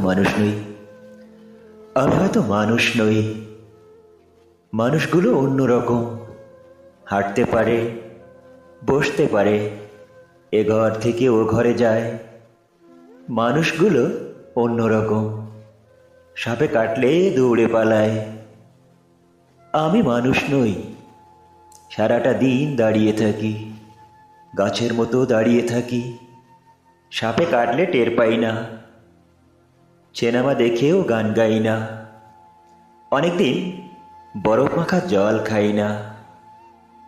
মানুষ নই। আমি হয়তো মানুষ নই। মানুষগুলো অন্যরকম। হাঁটতে পারে, বসতে পারে, এ ঘর থেকে ও ঘরে যায়। মানুষগুলো অন্যরকম। সাপে কাটলে দৌড়ে পালায়। আমি মানুষ নই। সারাটা দিন দাঁড়িয়ে থাকি, গাছের মতো দাঁড়িয়ে থাকি। সাপে কাটলে টের পাই না। সিনেমা দেখেও গান গাই না। অনেকদিন বরফ মাখা জল খাই না।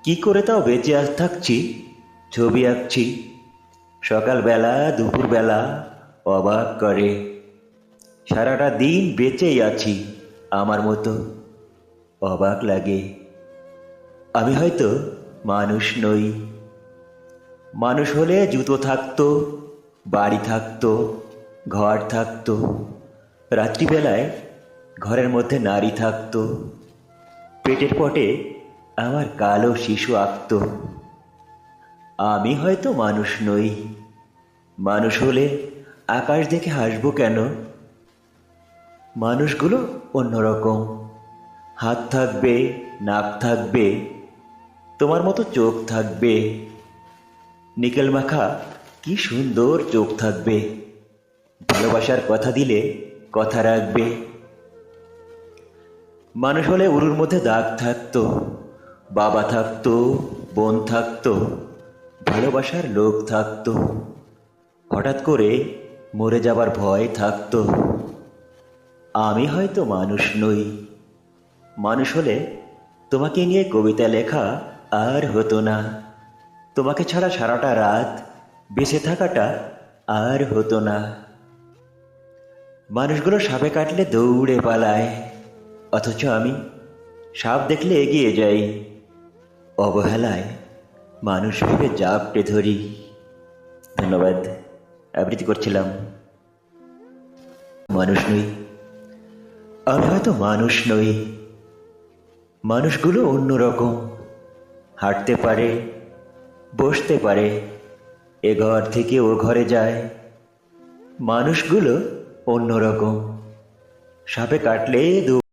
কি করে তাও বেঁচে থাকছি? ছবি আঁকছি। সকালবেলা দুপুরবেলা অবাক করে। সারাটা দিন বেঁচেই আছি আমার মতো। অবাক লাগে। আমি হয়তো মানুষ নই। মানুষ হলে জুতো থাকতো, বাড়ি থাকতো, ঘর থাকতো। রাত্রিবেলায় ঘরের মধ্যে নারী থাকতো। পেটের পটে আমার কালো শিশু আঁকত। আমি হয়তো মানুষ নই। মানুষ হলে আকাশ দেখে হাসবো কেন? মানুষগুলো অন্যরকম। হাত থাকবে, নাক থাকবে, তোমার মতো চোখ থাকবে। নিকেল মাখা কি সুন্দর চোখ থাকবে। ভালোবাসার কথা দিলে কথা রাখবে। মানুষ হলে উরুর মধ্যে দাগ থাকতো, বাবা থাকতো, বোন থাকতো, ভালোবাসার লোক থাকতো। হঠাৎ করে মরে যাবার ভয় থাকতো। আমি হয়তো মানুষ নই। মানুষ হলে তোমাকে নিয়ে কবিতা লেখা আর হতো না। তোমাকে ছাড়া সারাটা রাত বেঁচে থাকাটা আর হতো না। মানুষগুলো সাপে কাটলে দৌড়ে পালায়, অথচ আমি সাপ দেখলে এগিয়ে যাই। অবহেলায় মানুষ ভেবে জাপটে ধরি। ধন্যবাদ। আবৃত্তি করছিলাম। মানুষ নই। আমি হয়তো মানুষ নই। মানুষগুলো অন্যরকম। হাঁটতে পারে, বসতে পারে, এ ঘর থেকে ও ঘরে যায়। মানুষগুলো অন্যরকম। সাপে কাটলে